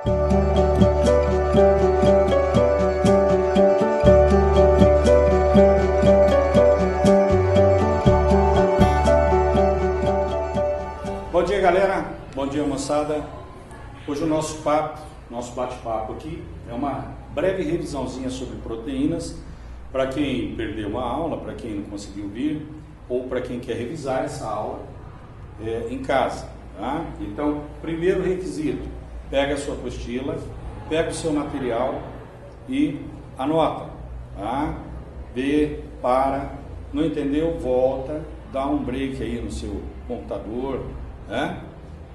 Bom dia, galera. Bom dia, moçada. Hoje o nosso bate-papo aqui é uma breve revisãozinha sobre proteínas para quem perdeu uma aula, para quem não conseguiu vir ou para quem quer revisar essa aula em casa. Tá? Então, primeiro requisito, pega a sua apostila, pega o seu material e anota. Tá? Vê, para, não entendeu, volta, dá um break aí no seu computador, né?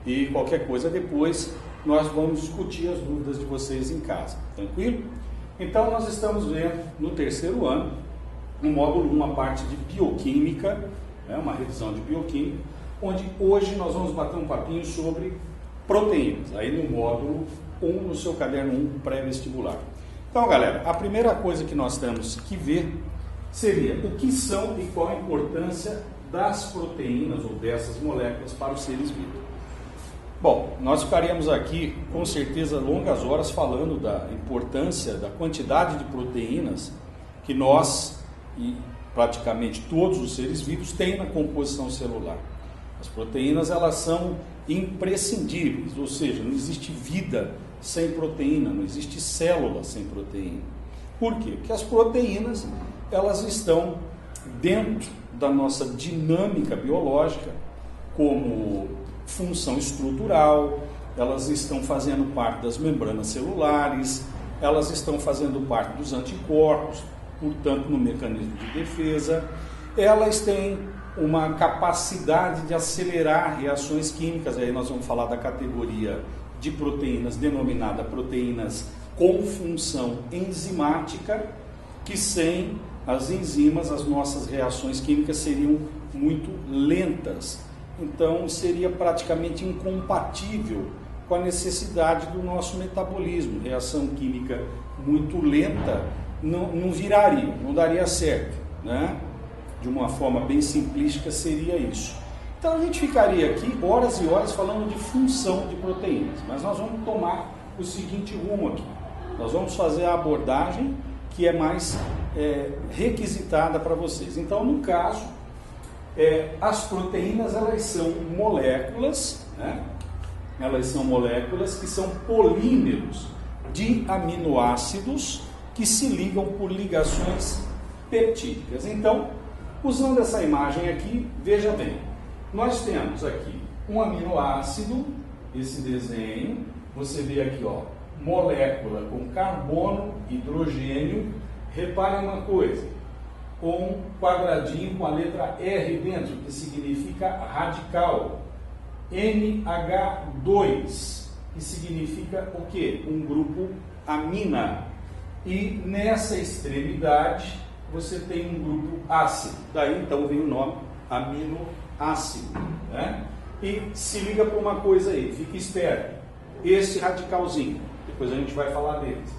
E qualquer coisa depois nós vamos discutir as dúvidas de vocês em casa, tranquilo? Então nós estamos vendo no terceiro ano, no módulo 1, a parte de bioquímica, né? Uma revisão de bioquímica, onde hoje nós vamos bater um papinho sobre proteínas, aí no módulo 1, no seu caderno 1 pré-vestibular. Então, galera, a primeira coisa que nós temos que ver seria o que são e qual a importância das proteínas ou dessas moléculas para os seres vivos. Bom, nós ficaríamos aqui com certeza longas horas falando da importância da quantidade de proteínas que nós e praticamente todos os seres vivos têm na composição celular. As proteínas, elas são imprescindíveis, ou seja, não existe vida sem proteína, não existe célula sem proteína. Por quê? Porque as proteínas, elas estão dentro da nossa dinâmica biológica como função estrutural, elas estão fazendo parte das membranas celulares, elas estão fazendo parte dos anticorpos, portanto, no mecanismo de defesa. Elas têm uma capacidade de acelerar reações químicas, aí nós vamos falar da categoria de proteínas denominada proteínas com função enzimática, que sem as enzimas as nossas reações químicas seriam muito lentas. Então seria praticamente incompatível com a necessidade do nosso metabolismo. Reação química muito lenta não viraria, não daria certo, né? De uma forma bem simplística seria isso. Então a gente ficaria aqui horas e horas falando de função de proteínas, mas nós vamos tomar o seguinte rumo aqui. Nós vamos fazer a abordagem que é mais requisitada para vocês. Então, no caso, as proteínas, elas são moléculas, né? Elas são moléculas que são polímeros de aminoácidos que se ligam por ligações peptídicas. Então, usando essa imagem aqui, veja bem, nós temos aqui um aminoácido, esse desenho, você vê aqui, ó, molécula com carbono, hidrogênio. Repare uma coisa, com um quadradinho com a letra R dentro, que significa radical. NH2, que significa o quê? Um grupo amina. E nessa extremidade você tem um grupo ácido. Daí então vem o nome aminoácido, né? E se liga para uma coisa aí, fica esperto. Esse radicalzinho, depois a gente vai falar deles.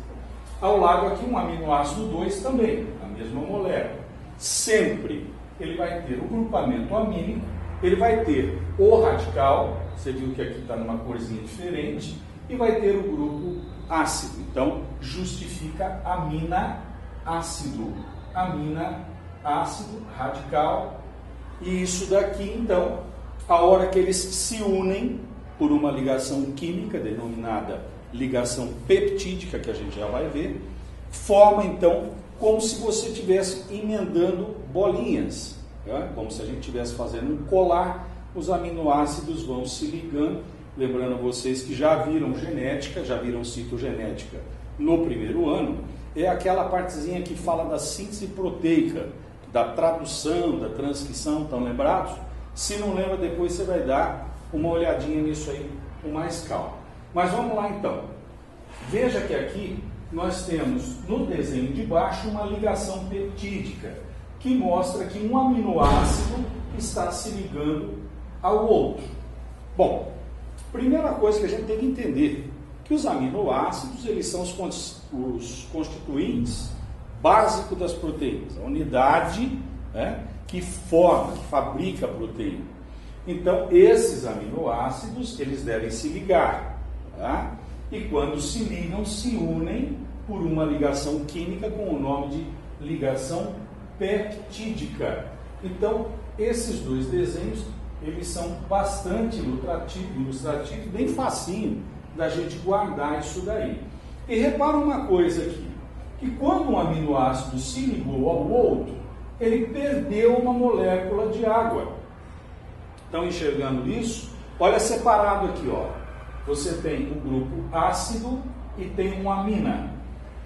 Ao lado aqui um aminoácido 2 também, a mesma molécula. Sempre ele vai ter o grupamento amínico, ele vai ter o radical, você viu que aqui está numa corzinha diferente, e vai ter o grupo ácido. Então, justifica amina-ácido. Amina-ácido, radical. E isso daqui, então, a hora que eles se unem por uma ligação química denominada ligação peptídica, que a gente já vai ver, forma então como se você estivesse emendando bolinhas, tá? Como se a gente estivesse fazendo um colar, os aminoácidos vão se ligando. Lembrando vocês que já viram genética, já viram citogenética no primeiro ano, é aquela partezinha que fala da síntese proteica, da tradução, da transcrição, estão lembrados? Se não lembra, depois você vai dar uma olhadinha nisso aí com mais calma. Mas vamos lá então. Veja que aqui nós temos no desenho de baixo uma ligação peptídica que mostra que um aminoácido está se ligando ao outro. Bom, primeira coisa que a gente tem que entender que os aminoácidos, eles são os constituintes básicos das proteínas, a unidade, né, que forma, que fabrica a proteína. Então, esses aminoácidos, eles devem se ligar, tá? e quando se ligam, se unem por uma ligação química com o nome de ligação peptídica. Então, esses dois desenhos, eles são bastante ilustrativos, bem facinho da gente guardar isso daí. E repara uma coisa aqui, que quando um aminoácido se ligou ao outro, ele perdeu uma molécula de água. Estão enxergando isso? Olha separado aqui, ó. Você tem o grupo ácido e tem uma amina.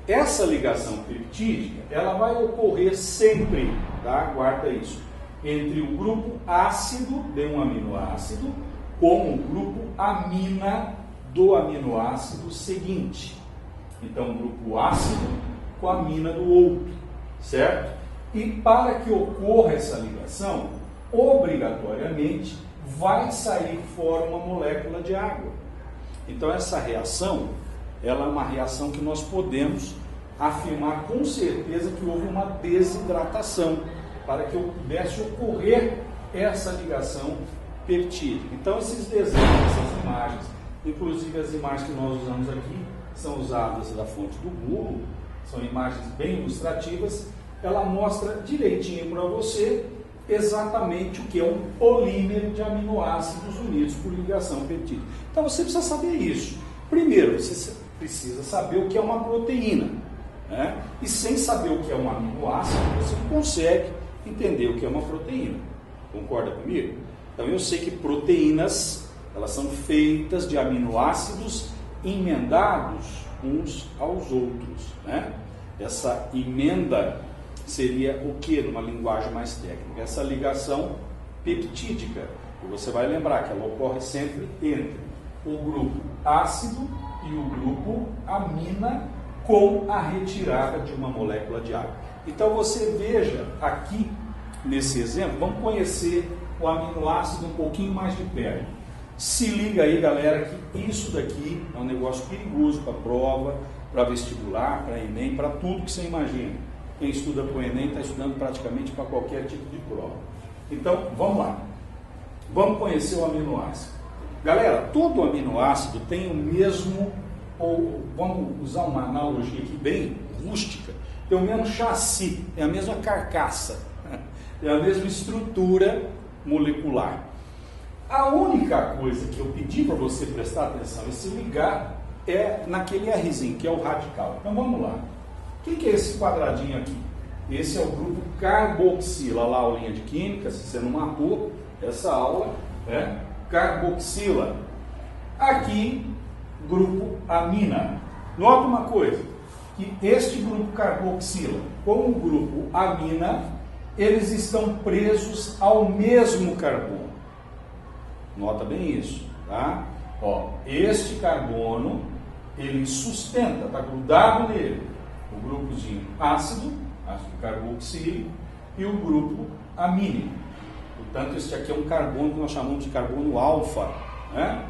Essa ligação peptídica, ela vai ocorrer sempre, tá? Guarda isso. Entre o grupo ácido de um aminoácido com o grupo amina do aminoácido seguinte. Então, o grupo ácido com a amina do outro, certo? E para que ocorra essa ligação, obrigatoriamente vai sair fora uma molécula de água. Então, essa reação, ela é uma reação que nós podemos afirmar com certeza que houve uma desidratação para que pudesse ocorrer essa ligação peptídica. Então, esses desenhos, essas imagens, inclusive as imagens que nós usamos aqui, são usadas da fonte do Google, são imagens bem ilustrativas, ela mostra direitinho para você exatamente o que é um polímero de aminoácidos unidos por ligação peptídica. Então você precisa saber isso. Primeiro, você precisa saber o que é uma proteína, né? E sem saber o que é um aminoácido, você não consegue entender o que é uma proteína. Concorda comigo? Então eu sei que proteínas, elas são feitas de aminoácidos emendados uns aos outros, né? Essa emenda seria o que numa linguagem mais técnica? Essa ligação peptídica. E você vai lembrar que ela ocorre sempre entre o grupo ácido e o grupo amina com a retirada de uma molécula de água. Então você veja aqui nesse exemplo, vamos conhecer o aminoácido um pouquinho mais de perto. Se liga aí, galera, que isso daqui é um negócio perigoso para prova, para vestibular, para Enem, para tudo que você imagina. Quem estuda para o Enem está estudando praticamente para qualquer tipo de prova. Então, vamos lá. Vamos conhecer o aminoácido. Galera, todo aminoácido tem o mesmo, ou vamos usar uma analogia aqui bem rústica, tem o mesmo chassi, é a mesma carcaça, é a mesma estrutura molecular. A única coisa que eu pedi para você prestar atenção e se ligar é naquele Rzinho, que é o radical. Então vamos lá. O que é esse quadradinho aqui? Esse é o grupo carboxila, lá a aulinha de química, se você não matou essa aula, né? Carboxila. Aqui, grupo amina. Nota uma coisa, que este grupo carboxila com o grupo amina, eles estão presos ao mesmo carbono. Nota bem isso, tá? Ó, este carbono, ele sustenta, está grudado nele, o grupozinho ácido carboxílico, e o grupo amínico. Portanto, este aqui é um carbono que nós chamamos de carbono alfa, né?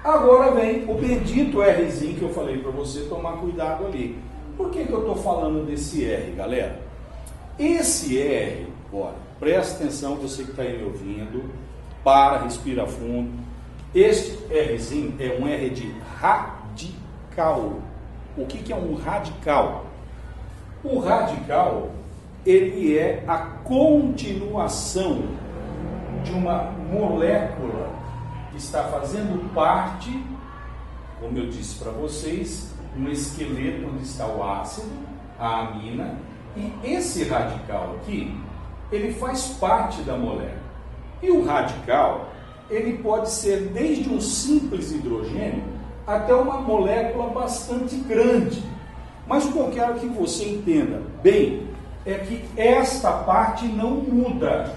Agora vem o bendito Rzinho que eu falei para você tomar cuidado ali. Por que eu estou falando desse R, galera? Esse R, olha, presta atenção, você que está aí me ouvindo, respira fundo. Este Rzinho é um R de radical. O que é um radical? O radical, ele é a continuação de uma molécula que está fazendo parte, como eu disse para vocês, no esqueleto onde está o ácido, a amina, e esse radical aqui, ele faz parte da molécula. E o radical, ele pode ser desde um simples hidrogênio até uma molécula bastante grande. Mas o que eu quero que você entenda bem é que esta parte não muda,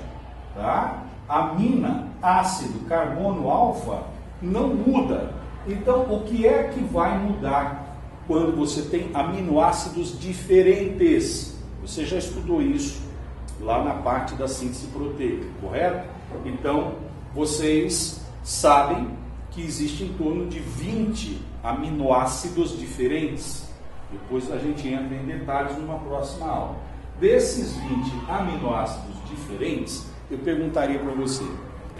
tá? Amina, ácido, carbono alfa não muda. Então, o que é que vai mudar quando você tem aminoácidos diferentes? Você já estudou isso lá na parte da síntese proteica, correto? Então, vocês sabem que existe em torno de 20 aminoácidos diferentes. Depois a gente entra em detalhes numa próxima aula. Desses 20 aminoácidos diferentes, eu perguntaria para você,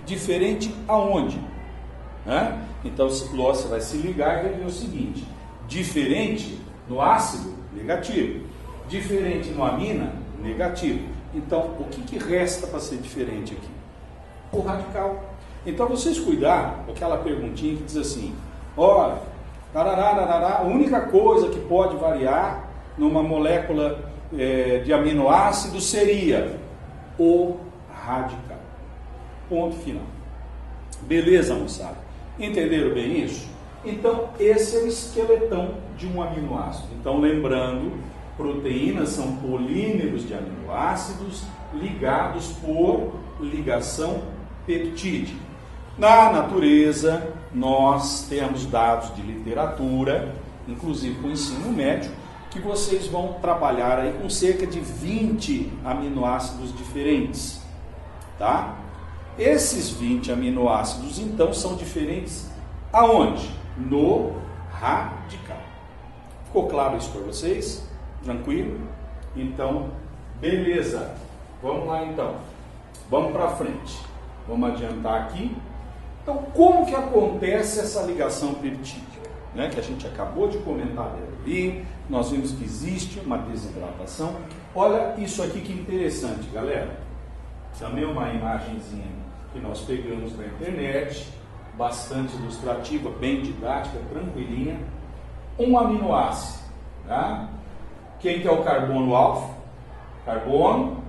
diferente aonde? Então você vai se ligar e vai ver o seguinte, Diferente no ácido, negativo. Diferente no amina, negativo. Então, o que resta para ser diferente aqui? O radical. Então, vocês cuidar com aquela perguntinha que diz assim, olha, a única coisa que pode variar numa molécula de aminoácido seria o radical. Ponto final. Beleza, moçada? Entenderam bem isso? Então, esse é o esqueletão de um aminoácido. Então, lembrando, proteínas são polímeros de aminoácidos ligados por ligação peptídica. Na natureza, nós temos dados de literatura, inclusive com o ensino médio, que vocês vão trabalhar aí com cerca de 20 aminoácidos diferentes, tá? Esses 20 aminoácidos, então, são diferentes aonde? No radical. Ficou claro isso para vocês? Tranquilo? Então, beleza. Vamos lá, então. Vamos para frente. Vamos adiantar aqui. Então, como que acontece essa ligação peptídica? Né? Que a gente acabou de comentar ali. Nós vimos que existe uma desidratação. Olha isso aqui que interessante, galera. Também uma imagenzinha que nós pegamos na internet, bastante ilustrativa, bem didática, tranquilinha. Um aminoácido, tá? Quem que é o carbono alfa? Carbono,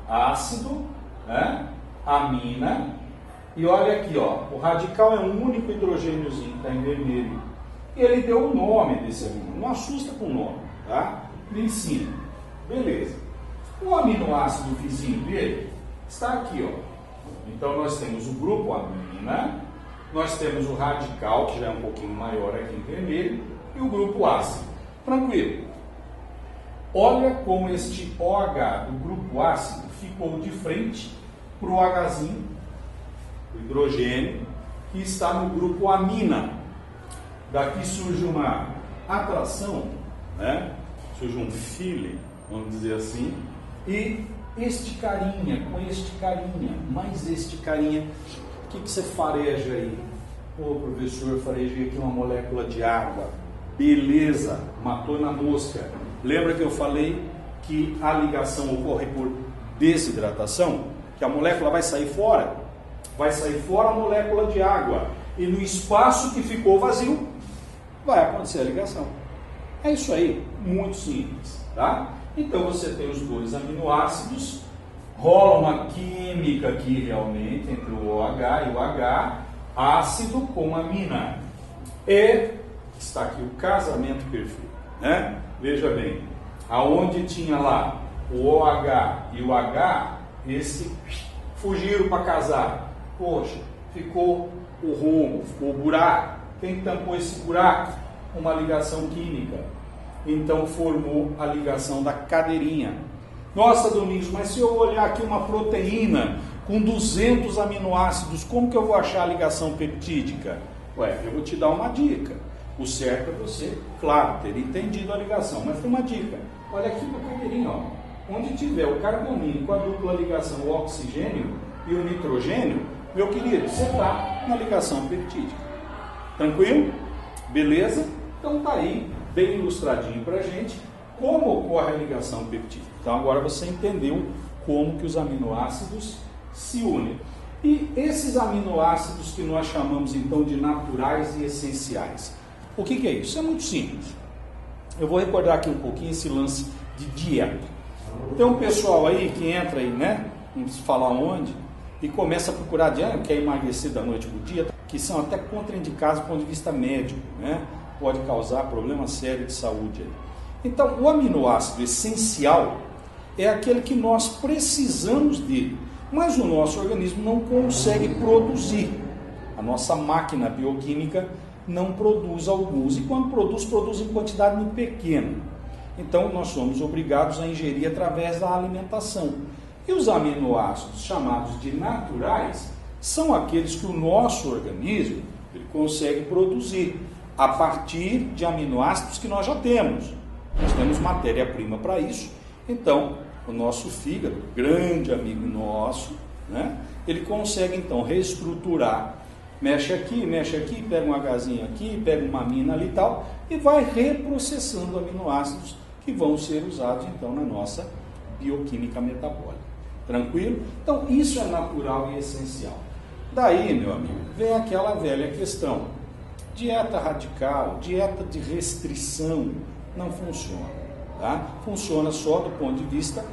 ácido, né? Amina. E olha aqui, ó, o radical é um único hidrogêniozinho que está em vermelho. E ele deu o nome desse amino. Não assusta com o nome, tá? Ele ensina. Beleza. O aminoácido vizinho dele está aqui, ó. Então nós temos o grupo amina, nós temos o radical, que já é um pouquinho maior aqui em vermelho, e o grupo ácido. Tranquilo. Olha como este OH do grupo ácido ficou de frente para o Hzinho, o hidrogênio, que está no grupo amina. Daqui surge uma atração, né? Surge um feeling, vamos dizer assim, e este carinha, com este carinha, mais este carinha, o que você fareja aí? Pô, professor, farejei aqui uma molécula de água. Beleza, matou na mosca. Lembra que eu falei que a ligação ocorre por desidratação? Que a molécula vai sair fora? Vai sair fora a molécula de água. E no espaço que ficou vazio, vai acontecer a ligação. É isso aí, muito simples, tá? Então você tem os dois aminoácidos, rola uma química aqui realmente entre o OH e o H, ácido com amina. E está aqui o casamento perfeito, né? Veja bem, aonde tinha lá o OH e o H, esse fugiram para casar. Poxa, ficou o rombo, ficou o buraco. Quem tampou esse buraco? Uma ligação química. Então formou a ligação da cadeirinha. Nossa, Domingos, mas se eu olhar aqui uma proteína com 200 aminoácidos, como que eu vou achar a ligação peptídica? Ué, eu vou te dar uma dica. O certo é você, claro, ter entendido a ligação, mas tem uma dica. Olha aqui para a cadeirinha, ó. Onde tiver o carboninho com a dupla ligação, o oxigênio e o nitrogênio, meu querido, você está na ligação peptídica. Tranquilo? Beleza? Então tá aí, bem ilustradinho para a gente, como ocorre a ligação peptídica. Então agora você entendeu como que os aminoácidos se unem. E esses aminoácidos que nós chamamos então de naturais e essenciais. O que é isso? É muito simples. Eu vou recordar aqui um pouquinho esse lance de dieta. Tem um pessoal aí que entra aí, né? Não preciso falar onde, e começa a procurar dieta, quer emagrecer da noite para o dia, que são até contraindicados do ponto de vista médico, né? Pode causar problema sério de saúde aí. Então, o aminoácido essencial é aquele que nós precisamos dele, mas o nosso organismo não consegue produzir. A nossa máquina bioquímica não produz alguns, e quando produz em quantidade muito pequena. Então, nós somos obrigados a ingerir através da alimentação. E os aminoácidos chamados de naturais são aqueles que o nosso organismo ele consegue produzir a partir de aminoácidos que nós já temos. Nós temos matéria-prima para isso. Então, o nosso fígado, grande amigo nosso, né, ele consegue então reestruturar mexe aqui, pega um Hzinho aqui, pega uma amina ali e tal, e vai reprocessando aminoácidos que vão ser usados então na nossa bioquímica metabólica. Tranquilo? Então isso é natural e essencial. Daí, meu amigo, vem aquela velha questão. Dieta radical, dieta de restrição, não funciona. Tá? Funciona só do ponto de vista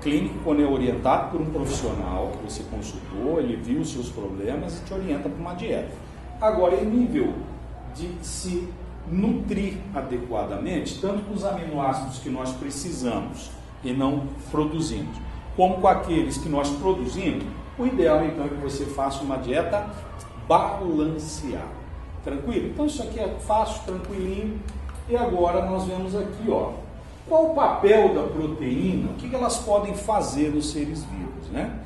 clínico, quando é orientado por um profissional que você consultou, ele viu os seus problemas e te orienta para uma dieta. Agora, em nível de se nutrir adequadamente, tanto com os aminoácidos que nós precisamos e não produzimos, como com aqueles que nós produzimos, o ideal então é que você faça uma dieta balanceada. Tranquilo? Então isso aqui é fácil, tranquilinho. E agora nós vemos aqui, ó, qual o papel da proteína, o que elas podem fazer nos seres vivos, né?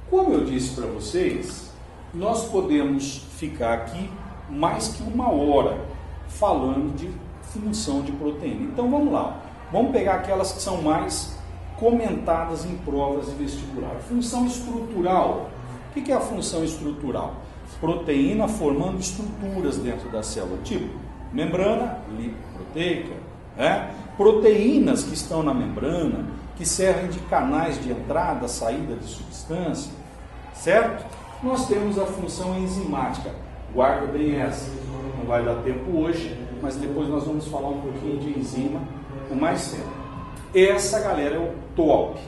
Como eu disse para vocês, nós podemos ficar aqui mais que 1 hora falando de função de proteína. Então vamos lá, vamos pegar aquelas que são mais comentadas em provas de vestibular. Função estrutural. O que é a função estrutural? Proteína formando estruturas dentro da célula, tipo membrana lipoproteica, proteínas que estão na membrana, que servem de canais de entrada, saída de substância, certo? Nós temos a função enzimática, guarda bem essa, não vai dar tempo hoje, mas depois nós vamos falar um pouquinho de enzima com mais tempo. Essa, galera, é o top,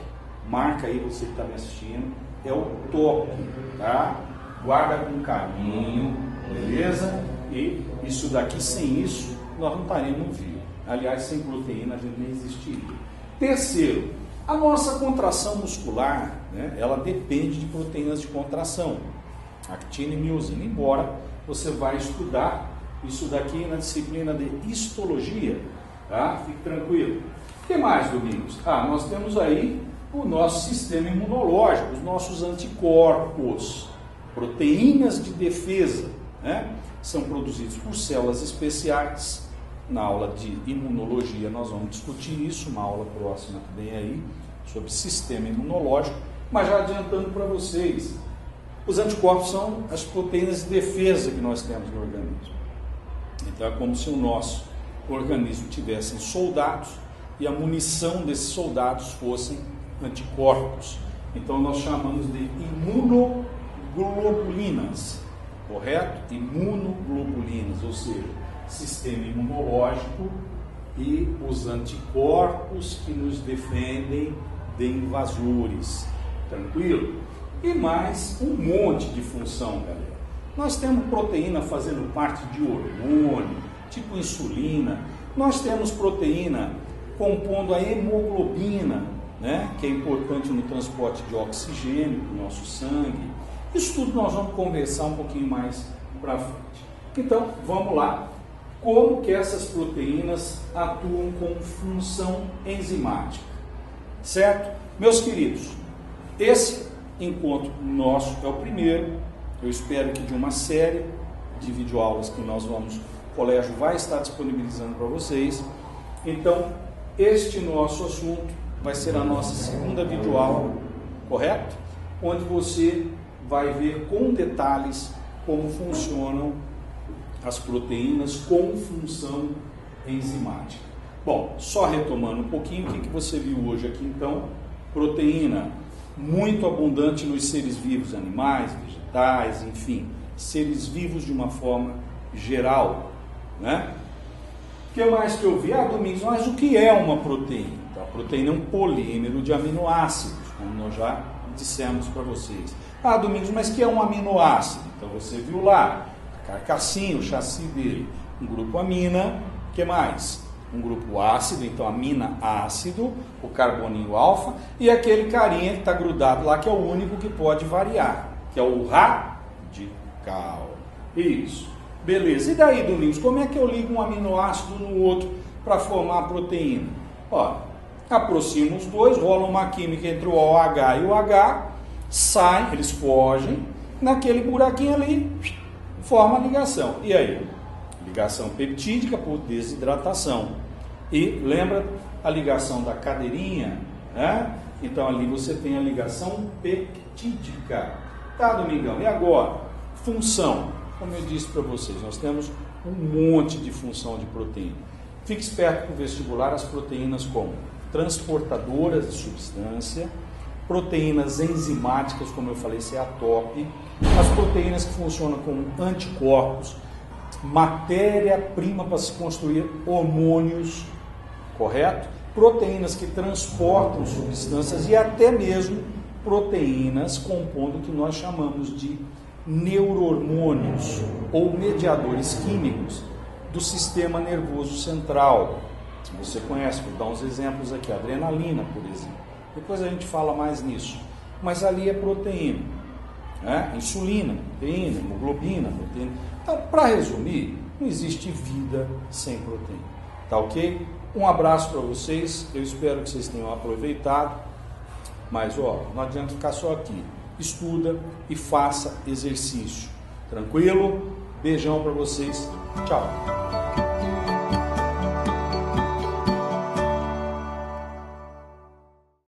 marca aí você que está me assistindo, é o top, tá? Guarda com carinho, beleza? E isso daqui, sem isso, nós não estaremos vivos. Aliás, sem proteína a gente nem existiria. Terceiro, a nossa contração muscular, né, ela depende de proteínas de contração, actina e miosina, embora você vai estudar isso daqui na disciplina de histologia, tá? Fique tranquilo. O que mais, Domingos? Nós temos aí o nosso sistema imunológico, os nossos anticorpos, proteínas de defesa, né? São produzidos por células especiais. Na aula de imunologia nós vamos discutir isso, uma aula próxima que vem aí, sobre sistema imunológico, mas já adiantando para vocês, os anticorpos são as proteínas de defesa que nós temos no organismo. Então é como se o nosso organismo tivesse soldados e a munição desses soldados fossem anticorpos. Então nós chamamos de imunoglobulinas, correto? Imunoglobulinas, ou seja, sistema imunológico e os anticorpos que nos defendem de invasores, tranquilo? E mais um monte de função, galera. Nós temos proteína fazendo parte de hormônio, tipo insulina. Nós temos proteína compondo a hemoglobina, né, que é importante no transporte de oxigênio para o nosso sangue. Isso tudo nós vamos conversar um pouquinho mais para frente. Então, vamos lá. Como que essas proteínas atuam com função enzimática? Certo? Meus queridos, esse encontro nosso é o primeiro. Eu espero que de uma série de videoaulas que nós vamos, o colégio vai estar disponibilizando para vocês. Então, este nosso assunto vai ser a nossa segunda videoaula, correto? Onde você vai ver com detalhes como funcionam as proteínas com função enzimática. Bom, só retomando um pouquinho, o que você viu hoje aqui então? Proteína muito abundante nos seres vivos, animais, vegetais, enfim, seres vivos de uma forma geral, né? O que mais que eu vi? Domingos, mas o que é uma proteína? A proteína é um polímero de aminoácidos, como nós já dissemos para vocês. Domingos, mas que é um aminoácido? Então você viu lá, a carcassinha, o chassi dele, um grupo amina, o que mais? Um grupo ácido, então amina ácido, o carboninho alfa, e aquele carinha que está grudado lá, que é o único que pode variar, que é o radical. Isso. Beleza. E daí, Domingos, como é que eu ligo um aminoácido no outro para formar a proteína? Aproximo os dois, rola uma química entre o OH e o H, saem, eles fogem, naquele buraquinho ali, forma a ligação. E aí? Ligação peptídica por desidratação. E lembra a ligação da cadeirinha, né? Então ali você tem a ligação peptídica. Tá, Domingão? E agora? Função, como eu disse para vocês, nós temos um monte de função de proteína. Fique esperto com o vestibular, as proteínas como transportadoras de substância, proteínas enzimáticas, como eu falei, isso é a top, as proteínas que funcionam como anticorpos, matéria-prima para se construir hormônios, correto? Proteínas que transportam substâncias e até mesmo proteínas compondo o que nós chamamos de neurohormônios ou mediadores químicos do sistema nervoso central. Você conhece, vou dar uns exemplos aqui, adrenalina, por exemplo. Depois a gente fala mais nisso. Mas ali é proteína, né? Insulina, proteína, hemoglobina, proteína. Então, para resumir, não existe vida sem proteína. Tá ok? Um abraço para vocês, eu espero que vocês tenham aproveitado. Mas, não adianta ficar só aqui. Estuda e faça exercício. Tranquilo? Beijão para vocês. Tchau.